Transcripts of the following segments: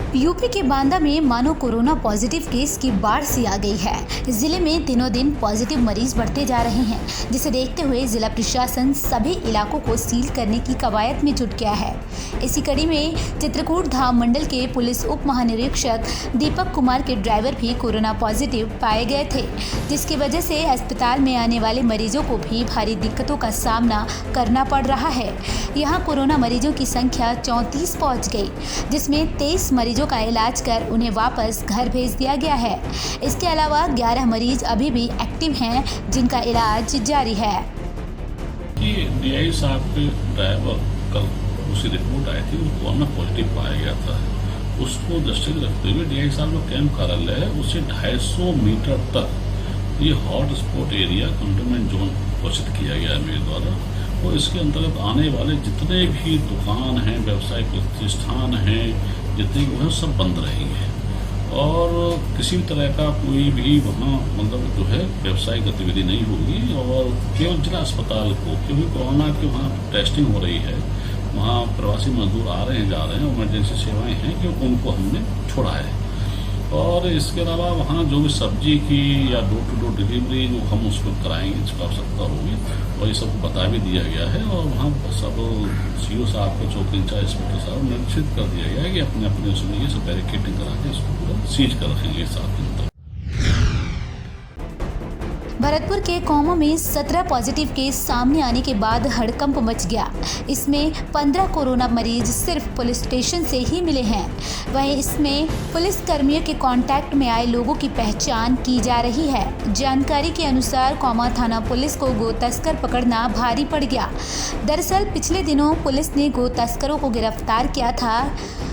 UP के बांदा में मानो कोरोना पॉजिटिव केस की बाढ़ सी आ गई है। जिले में दिनों दिन पॉजिटिव मरीज बढ़ते जा रहे हैं, जिसे देखते हुए जिला प्रशासन सभी इलाकों को सील करने की कवायद में जुट गया है। इसी कड़ी में चित्रकूट धाम मंडल के पुलिस उप महानिरीक्षक दीपक कुमार के ड्राइवर भी कोरोना पॉजिटिव पाए गए थे, जिसकी वजह से अस्पताल में आने वाले मरीजों को भी भारी दिक्कतों का सामना करना पड़ रहा है। यहाँ कोरोना मरीजों की संख्या 34 पहुँच गई, जिसमें 23 मरीजों का इलाज कर उन्हें वापस घर भेज दिया गया है। इसके अलावा 11 मरीज अभी भी एक्टिव हैं, जिनका इलाज जारी है। डीआई साहब के ड्राइवर कल उसी रिपोर्ट आई थी, वो कोरोना पॉजिटिव पाया गया था। उसको दृष्टि रखते हुए डीआई साहब जो कैंप कार्यालय है उससे 250 मीटर तक ये hot spot area containment zone घोषित किया गया है मेरे द्वारा। और इसके अंतर्गत आने वाले जितने भी दुकान हैं, व्यवसायिक प्रतिष्ठान हैं, जितने भी हैं, सब बंद रहेंगे और किसी भी तरह का कोई भी वहाँ मतलब जो है व्यवसायिक गतिविधि नहीं होगी। और केवल जिला अस्पताल को, क्योंकि कोरोना की वहाँ टेस्टिंग हो रही है, वहाँ प्रवासी मजदूर आ रहे हैं, जा रहे हैं, इमरजेंसी सेवाएं हैं कि उनको हमने छोड़ा है। और इसके अलावा वहाँ जो भी सब्जी की या डोर टू डोर डिलीवरी जो हम उसको कराएंगे, इसको आवश्यकता होगी, और ये सबको बता भी दिया गया है। और वहाँ सब सीओ साहब को, चौकी इंचार्ज इंस्पेक्टर साहब निश्चित कर दिया गया है कि अपने अपने उसमें ये सब बैरिकेडिंग करा के इसको पूरा सीज कर रखेंगे 7 दिन तक। भरतपुर के कौमों में 17 पॉजिटिव केस सामने आने के बाद हड़कंप मच गया। इसमें 15 कोरोना मरीज सिर्फ पुलिस स्टेशन से ही मिले हैं। वहीं इसमें पुलिस कर्मियों के कांटेक्ट में आए लोगों की पहचान की जा रही है। जानकारी के अनुसार कौमा थाना पुलिस को गो तस्कर पकड़ना भारी पड़ गया। दरअसल पिछले दिनों पुलिस ने गो तस्करों को गिरफ्तार किया था,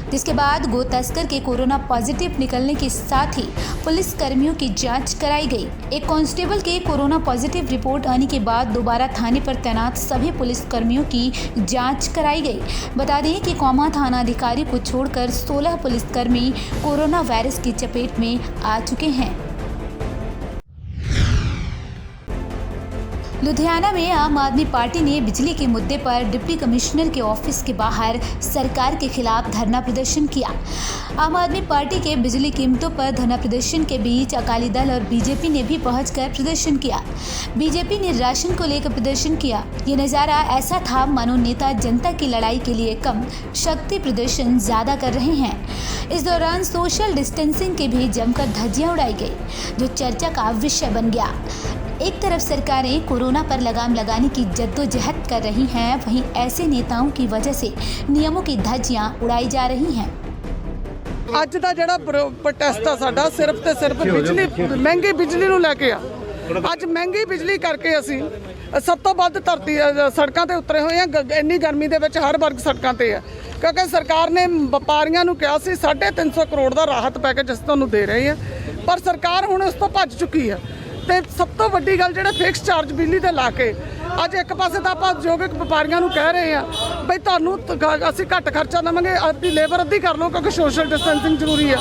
जिसके बाद गो तस्कर के कोरोना पॉजिटिव निकलने के साथ ही पुलिस कर्मियों की जांच कराई गई। एक कांस्टेबल के कोरोना पॉजिटिव रिपोर्ट आने के बाद दोबारा थाने पर तैनात सभी पुलिस कर्मियों की जांच कराई गई। बता दें कि कौमा थाना अधिकारी को छोड़कर 16 पुलिसकर्मी कोरोना वायरस की चपेट में आ चुके हैं। लुधियाना में आम आदमी पार्टी ने बिजली के मुद्दे पर डिप्टी कमिश्नर के ऑफिस के बाहर सरकार के खिलाफ धरना प्रदर्शन किया। आम आदमी पार्टी के बिजली कीमतों पर धरना प्रदर्शन के बीच अकाली दल और बीजेपी ने भी पहुंचकर प्रदर्शन किया। बीजेपी ने राशन को लेकर प्रदर्शन किया। ये नज़ारा ऐसा था मानो नेता जनता की लड़ाई के लिए कम, शक्ति प्रदर्शन ज़्यादा कर रहे हैं। इस दौरान सोशल डिस्टेंसिंग के भी जमकर धज्जियां उड़ाई गई, जो चर्चा का विषय बन गया। एक तरफ सरकारें कोरोना पर लगाम लगाने की जद्दोजहद कर रही हैं, वहीं ऐसे नेताओं की वजह से नियमों की धज्जियां उड़ाई जा रही हैं। ਅੱਜ ਦਾ ਜਿਹੜਾ ਪ੍ਰੋਟੈਸਟ ਆ ਸਾਡਾ ਸਿਰਫ ਤੇ ਸਿਰਫ ਬਿਜਲੀ, ਮਹਿੰਗੀ ਬਿਜਲੀ ਨੂੰ ਲੈ ਕੇ ਆ। ਅੱਜ ਮਹਿੰਗੀ ਬਿਜਲੀ ਕਰਕੇ ਅਸੀਂ ਸਭ ਤੋਂ ਵੱਧ ਧਰਤੀ ਸੜਕਾਂ ਤੇ ਉਤਰੇ ਹੋਏ ਆ। ਇੰਨੀ ਗਰਮੀ ਦੇ ਵਿੱਚ ਹਰ ਵਰਗ ਸੜਕਾਂ ਤੇ ਆ, ਕਿਉਂਕਿ ਸਰਕਾਰ ਨੇ ਵਪਾਰੀਆਂ ਨੂੰ ਕਿਹਾ ਸੀ 350 ਕਰੋੜ ਦਾ ਰਾਹਤ ਪੈਕੇਜ ਅਸੀਂ ਤੁਹਾਨੂੰ ਦੇ ਰਹੇ ਆ, ਪਰ ਸਰਕਾਰ ਹੁਣ ਉਸ ਤੋਂ ਭੱਜ ਚੁੱਕੀ ਆ। ਤੇ ਸਭ ਤੋਂ ਵੱਡੀ ਗੱਲ ਜਿਹੜਾ ਫਿਕਸ ਚਾਰਜ ਬਿਜਲੀ ਤੇ ਲਾ ਕੇ ਅੱਜ ਇੱਕ ਪਾਸੇ ਤਾਂ ਆਪਾਂ ਉਦਯੋਗਿਕ ਵਪਾਰੀਆਂ ਨੂੰ ਕਹਿ ਰਹੇ ਆ ਬਈ ਤੁਹਾਨੂੰ ਅਸੀਂ ਘੱਟ ਖਰਚਾ ਦੇਵਾਂਗੇ, ਆਪਣੀ ਲੇਬਰ ਅੱਧੀ ਕਰ ਲਓ ਕਿਉਂਕਿ ਸੋਸ਼ਲ ਡਿਸਟੈਂਸਿੰਗ ਜ਼ਰੂਰੀ ਆ।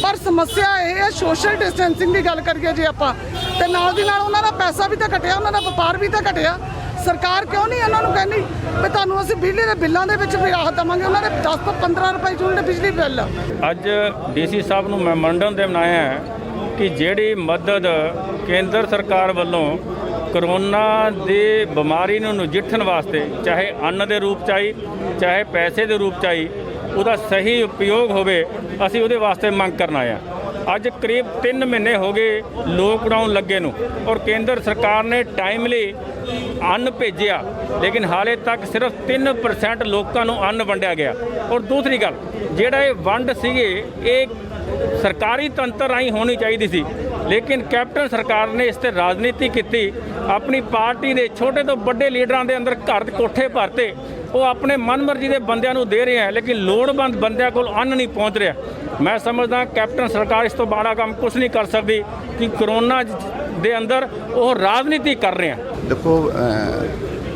ਪਰ ਸਮੱਸਿਆ ਇਹ ਹੈ ਸੋਸ਼ਲ ਡਿਸਟੈਂਸਿੰਗ ਦੀ ਗੱਲ ਕਰੀਏ ਜੇ ਆਪਾਂ, ਤੇ ਨਾਲ ਦੀ ਨਾਲ ਉਹਨਾਂ ਦਾ ਪੈਸਾ ਵੀ ਤਾਂ ਘਟਿਆ, ਉਹਨਾਂ ਦਾ ਵਪਾਰ ਵੀ ਤਾਂ ਘਟਿਆ। ਸਰਕਾਰ ਕਿਉਂ ਨਹੀਂ ਇਹਨਾਂ ਨੂੰ ਕਹਿੰਦੀ ਵੀ ਤੁਹਾਨੂੰ ਅਸੀਂ ਬਿਜਲੀ ਦੇ ਬਿੱਲਾਂ ਦੇ ਵਿੱਚ ਵੀ ਰਾਹਤ ਦੇਵਾਂਗੇ। ਉਹਨਾਂ ਦੇ 10 ਤੋਂ 15 ਰੁਪਏ ਯੂਨਿਟ ਬਿਜਲੀ ਬਿੱਲ। ਅੱਜ ਡੀਸੀ ਸਾਹਿਬ ਨੂੰ ਮੈਮੋਰੰਡਮ ਦੇ ਬਣਾਇਆ ਹੈ ਕਿ ਜਿਹੜੀ ਮਦਦ ਕੇਂਦਰ ਸਰਕਾਰ ਵੱਲੋਂ ਕਰੋਨਾ ਦੀ ਬਿਮਾਰੀ ਨੂੰ ਨਜਿੱਠਣ ਵਾਸਤੇ, ਚਾਹੇ ਅੰਨ ਦੇ ਰੂਪ 'ਚ ਆਈ, ਚਾਹੇ ਪੈਸੇ ਦੇ ਰੂਪ 'ਚ ਆਈ, ਉਹਦਾ ਸਹੀ ਉਪਯੋਗ ਹੋਵੇ, ਅਸੀਂ ਉਹਦੇ ਵਾਸਤੇ ਮੰਗ ਕਰਨ ਆਏ ਹਾਂ। ਅੱਜ ਕਰੀਬ 3 ਮਹੀਨੇ ਹੋ ਗਏ ਲੋਕਡਾਊਨ ਲੱਗੇ ਨੂੰ, ਔਰ ਕੇਂਦਰ ਸਰਕਾਰ ਨੇ ਟਾਈਮਲੀ ਅੰਨ ਭੇਜਿਆ, ਲੇਕਿਨ ਹਾਲੇ ਤੱਕ ਸਿਰਫ 3% ਲੋਕਾਂ ਨੂੰ ਅੰਨ ਵੰਡਿਆ ਗਿਆ। ਔਰ ਦੂਸਰੀ ਗੱਲ, ਜਿਹੜਾ ਇਹ ਵੰਡ ਸੀਗੇ ਇਹ ਸਰਕਾਰੀ ਤੰਤਰ ਰਾਹੀਂ ਹੋਣੀ ਚਾਹੀਦੀ ਸੀ, ਲੇਕਿਨ ਕੈਪਟਨ ਸਰਕਾਰ ਨੇ ਇਸ ਤੇ ਰਾਜਨੀਤੀ ਕੀਤੀ। ਆਪਣੀ ਪਾਰਟੀ ਦੇ ਛੋਟੇ ਤੋਂ ਵੱਡੇ ਲੀਡਰਾਂ ਦੇ ਅੰਦਰ ਘਰ ਦੇ ਕੋਠੇ ਭਰਤੇ, ਉਹ ਆਪਣੇ ਮਨਮਰਜ਼ੀ ਦੇ ਬੰਦਿਆਂ ਨੂੰ ਦੇ ਰਹੇ ਹੈ, ਲੇਕਿਨ ਲੋੜਵੰਦ ਬੰਦਿਆਂ ਕੋਲ ਅੰਨ ਨਹੀਂ ਪਹੁੰਚ ਰਿਹਾ। ਮੈਂ ਸਮਝਦਾ ਕੈਪਟਨ ਸਰਕਾਰ ਇਸ ਤੋਂ ਬਾੜਾ ਕੰਮ ਕੁਛ ਨਹੀਂ ਕਰ ਸਕਦੀ ਕਿ ਕਰੋਨਾ ਦੇ ਅੰਦਰ ਉਹ ਰਾਜਨੀਤੀ ਕਰ ਰਹੇ ਹੈ। देखो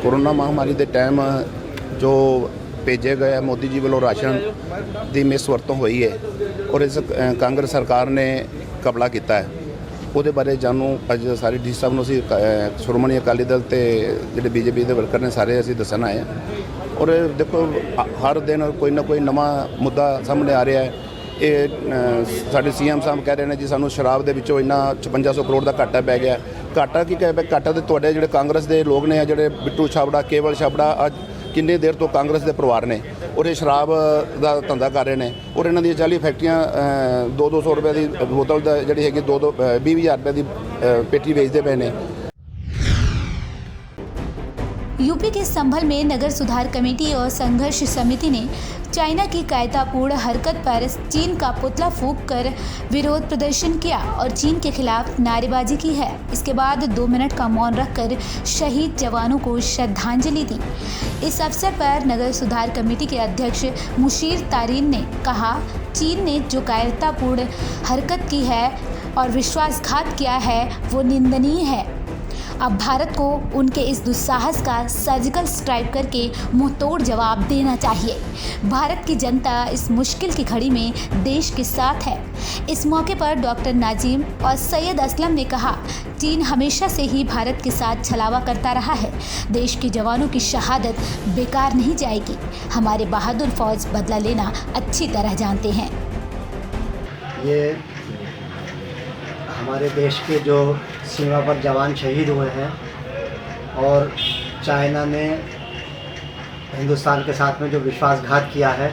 कोरोना महामारी के टाइम जो भेजे गए मोदी जी वालों राशन की मिसवरतों हुई है और इस कांग्रेस सरकार ने कबला किया है, ਉਹਦੇ ਬਾਰੇ ਜਾਣੂ ਅੱਜ ਸਾਰੇ ਡੀ ਸਾਹਿਬ ਨੂੰ ਅਸੀਂ ਸ਼੍ਰੋਮਣੀ ਅਕਾਲੀ ਦਲ ਤੇ ਜਿਹੜੇ ਬੀਜੇਪੀ ਦੇ ਵਰਕਰ ਨੇ ਸਾਰੇ ਅਸੀਂ ਦੱਸਣ ਆਏ ਹਾਂ। ਔਰ ਦੇਖੋ ਹਰ ਦਿਨ ਕੋਈ ਨਾ ਕੋਈ ਨਵਾਂ ਮੁੱਦਾ ਸਾਹਮਣੇ ਆ ਰਿਹਾ ਹੈ। ਇਹ ਸਾਡੇ ਸੀਐਮ ਸਾਹਿਬ ਕਹਿ ਰਹੇ ਨੇ ਜੀ ਸਾਨੂੰ ਸ਼ਰਾਬ ਦੇ ਵਿੱਚੋਂ ਇੰਨਾ 5500 ਕਰੋੜ ਦਾ ਘਾਟਾ ਪੈ ਗਿਆ। ਘਾਟਾ ਕੀ ਕਹਿ ਘਾਟਾ ਤੇ ਤੁਹਾਡੇ ਜਿਹੜੇ ਕਾਂਗਰਸ ਦੇ ਲੋਕ ਨੇ, ਜਿਹੜੇ ਬਿੱਟੂ ਛਾਬੜਾ, ਕੇਵਲ ਛਾਬੜਾ, ਅੱਜ ਕਿੰਨੇ ਦੇਰ ਤੋਂ ਕਾਂਗਰਸ ਦੇ ਪਰਿਵਾਰ ਨੇ ਔਰ ਇਹ ਸ਼ਰਾਬ ਦਾ ਧੰਦਾ ਕਰ ਰਹੇ ਨੇ ਔਰ ਇਹਨਾਂ ਦੀਆਂ 40 ਫੈਕਟਰੀਆਂ 200 ਰੁਪਏ ਦੀ ਬੋਤਲ ਦਾ ਜਿਹੜੀ ਹੈਗੀ 20,000 रुपये ਦੀ पेटी बेचते पे ने। यूपी के संभल में नगर सुधार कमेटी और संघर्ष समिति ने चाइना की कायरतापूर्ण हरकत पर चीन का पुतला फूंक कर विरोध प्रदर्शन किया और चीन के खिलाफ नारेबाजी की है। इसके बाद 2 मिनट का मौन रखकर शहीद जवानों को श्रद्धांजलि दी। इस अवसर पर नगर सुधार कमेटी के अध्यक्ष मुशीर तारीन ने कहा, चीन ने जो कायरतापूर्ण हरकत की है और विश्वासघात किया है वो निंदनीय है। अब भारत को उनके इस दुस्साहस का सर्जिकल स्ट्राइक करके मुंहतोड़ जवाब देना चाहिए। भारत की जनता इस मुश्किल की घड़ी में देश के साथ है। इस मौके पर डॉक्टर नाजीम और सैयद असलम ने कहा, चीन हमेशा से ही भारत के साथ छलावा करता रहा है। देश के जवानों की शहादत बेकार नहीं जाएगी। हमारे बहादुर फौज बदला लेना अच्छी तरह जानते हैं। ये हमारे देश के जो सीमा पर जवान शहीद हुए हैं और चाइना ने हिंदुस्तान के साथ में जो विश्वासघात किया है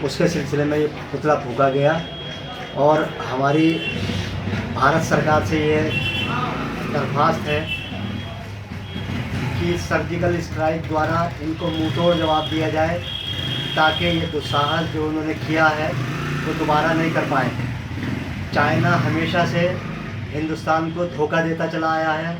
उसके सिलसिले में ये पुतला फूंका गया और हमारी भारत सरकार से ये दरख्वास्त है कि सर्जिकल स्ट्राइक द्वारा इनको मुंहतोड़ जवाब दिया जाए ताकि ये दुस्साहस जो उन्होंने किया है वो दोबारा नहीं कर पाए। चाइना हमेशा से हिंदुस्तान को धोखा देता चला आया है।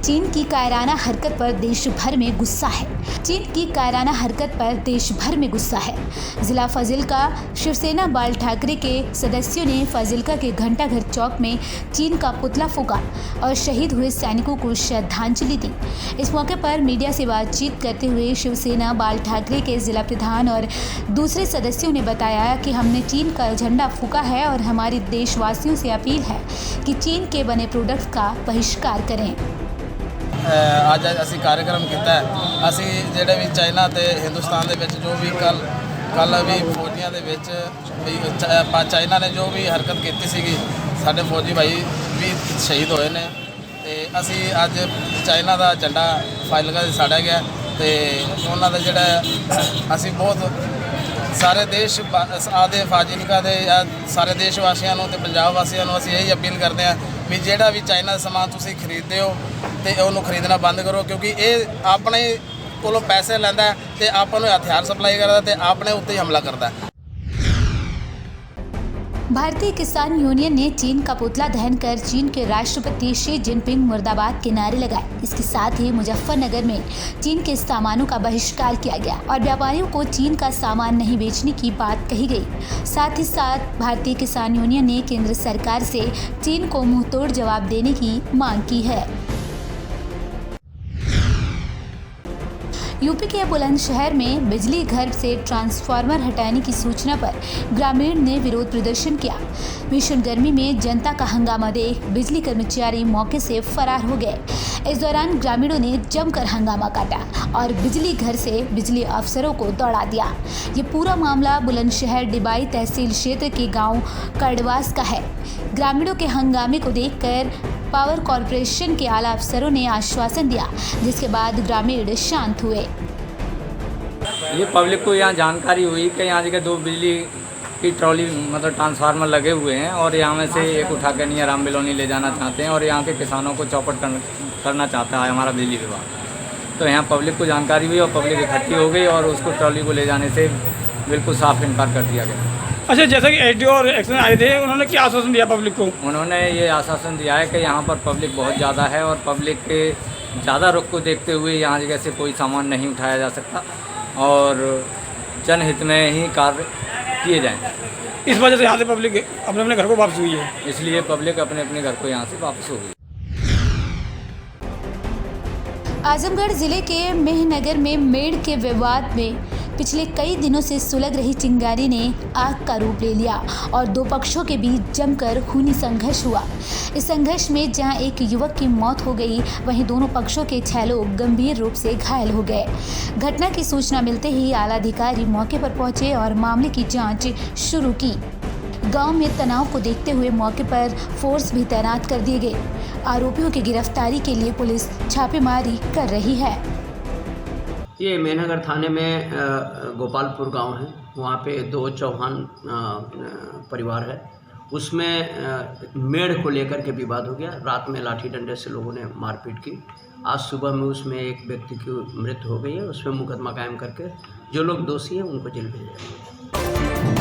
चीन की कायराना हरकत पर देश भर में गुस्सा है। चीन की कायराना हरकत पर देश भर में गुस्सा है। जिला फाजिल्का शिवसेना बाल ठाकरे के सदस्यों ने फाजिल्का के घंटाघर चौक में चीन का पुतला फूंका और शहीद हुए सैनिकों को श्रद्धांजलि दी। इस मौके पर मीडिया से बातचीत करते हुए शिवसेना बाल ठाकरे के जिला प्रधान और दूसरे सदस्यों ने बताया कि हमने चीन का झंडा फूंका है और हमारी देशवासियों से अपील है कि चीन के बने प्रोडक्ट्स का बहिष्कार करें। ਅੱਜ ਅਸੀਂ कार्यक्रम ਕੀਤਾ ਹੈ। ਅਸੀਂ ਜਿਹੜੇ ਵੀ ਚਾਈਨਾ ਤੇ ਹਿੰਦੁਸਤਾਨ ਦੇ ਵਿੱਚ ਜੋ ਵੀ ਕੱਲ ਵੀ ਫੌਜੀਆਂ ਦੇ ਵਿੱਚ ਵੀ ਚਾਈਨਾ ਨੇ ਜੋ ਵੀ ਹਰਕਤ ਕੀਤੀ ਸੀਗੀ, ਸਾਡੇ ਫੌਜੀ ਭਾਈ ਵੀ ਸ਼ਹੀਦ ਹੋਏ ਨੇ ਤੇ ਅਸੀਂ ਅੱਜ ਚਾਈਨਾ ਦਾ ਝੰਡਾ ਫਾਜ਼ਿਲਕਾ 'ਚ ਸਾੜਿਆ ਗਿਆ ਤੇ ਉਹਨਾਂ ਦਾ ਜਿਹੜਾ ਅਸੀਂ ਬਹੁਤ ਸਾਰੇ ਦੇਸ਼ ਆਦੇ ਫਾਜ਼ਿਲਕਾ ਦੇ ਸਾਰੇ ਦੇਸ਼ ਵਾਸੀਆਂ ਨੂੰ ਤੇ ਪੰਜਾਬ ਵਾਸੀਆਂ ਨੂੰ ਅਸੀਂ ਇਹੀ ਅਪੀਲ ਕਰਦੇ ਹਾਂ ਵੀ ਜਿਹੜਾ ਵੀ ਚਾਈਨਾ ਦਾ ਸਮਾਨ ਤੁਸੀਂ ਖਰੀਦਦੇ ਹੋ ਤੇ ਉਹਨੂੰ ਖਰੀਦਣਾ ਬੰਦ ਕਰੋ, ਕਿਉਂਕਿ ਇਹ ਆਪਣੇ ਕੋਲੋਂ ਪੈਸੇ ਲੈਂਦਾ ਤੇ ਆਪਾਂ ਨੂੰ ਹਥਿਆਰ ਸਪਲਾਈ ਕਰਦਾ ਤੇ ਆਪਣੇ ਉੱਤੇ ਹੀ ਹਮਲਾ ਕਰਦਾ। भारतीय किसान यूनियन ने चीन का पुतला दहन कर चीन के राष्ट्रपति शी जिनपिंग मुर्दाबाद के नारे लगाए। इसके साथ ही मुजफ्फरनगर में चीन के सामानों का बहिष्कार किया गया और व्यापारियों को चीन का सामान नहीं बेचने की बात कही गई। साथ ही साथ भारतीय किसान यूनियन ने केंद्र सरकार से चीन को मुंहतोड़ जवाब देने की मांग की है। यूपी के बुलंदशहर में बिजली घर से ट्रांसफार्मर हटाने की सूचना पर ग्रामीण ने विरोध प्रदर्शन किया। भीषण गर्मी में जनता का हंगामा देख बिजली कर्मचारी मौके से फरार हो गए। इस दौरान ग्रामीणों ने जमकर हंगामा काटा और बिजली घर से बिजली अफसरों को दौड़ा दिया। ये पूरा मामला बुलंदशहर डिबाई तहसील क्षेत्र के गांव कड़वास का है। ग्रामीणों के हंगामे को देखकर पावर कॉरपोरेशन के आला अफसरों ने आश्वासन दिया, जिसके बाद ग्रामीण शांत हुए। ये पब्लिक को यहाँ जानकारी हुई कि यहाँ जगह 2 बिजली की ट्रॉली मतलब ट्रांसफार्मर लगे हुए हैं और यहाँ में से एक उठा कर नहीं राम बिलोनी ले जाना चाहते हैं और यहाँ के किसानों को चौपट करना चाहता है हमारा बिजली विभाग। तो यहाँ पब्लिक को जानकारी हुई और पब्लिक इकट्ठी हो गई और उसको ट्रॉली को ले जाने से बिल्कुल साफ इनकार कर दिया गया। अच्छा, जैसा कि एसडीओ और एक्शन आए थे, उन्होंने क्या आश्वासन दिया पब्लिक को? उन्होंने ये आश्वासन दिया है कि यहाँ पर पब्लिक बहुत ज़्यादा है और पब्लिक के ज़्यादा रुख को देखते हुए यहाँ जगह से कोई सामान नहीं उठाया जा सकता और जनहित में ही कार्य किए जाएँ। इस वजह से यहाँ से पब्लिक अपने अपने घर को वापस हुई है। इसलिए पब्लिक अपने अपने घर को यहाँ से वापस हो गई। आजमगढ़ जिले के मेहनगर में मेड़ के विवाद में पिछले कई दिनों से सुलग रही चिंगारी ने आग का रूप ले लिया और दो पक्षों के बीच जमकर खूनी संघर्ष हुआ। इस संघर्ष में जहां एक युवक की मौत हो गई, वहीं दोनों पक्षों के 6 लोग गंभीर रूप से घायल हो गए। घटना की सूचना मिलते ही आला अधिकारी मौके पर पहुंचे और मामले की जांच शुरू की। गांव में तनाव को देखते हुए मौके पर फोर्स भी तैनात कर दिए गए। आरोपियों की गिरफ्तारी के लिए पुलिस छापेमारी कर रही है। ये मेहनगर थाने में गोपालपुर गांव है, वहाँ पे 2 चौहान परिवार है। उसमें मेढ़ को लेकर के विवाद हो गया। रात में लाठी डंडे से लोगों ने मारपीट की। आज सुबह में उसमें एक व्यक्ति की मृत्यु हो गई है। उसमें मुकदमा कायम करके जो लोग दोषी हैं उनको जेल भेजा जाएगा।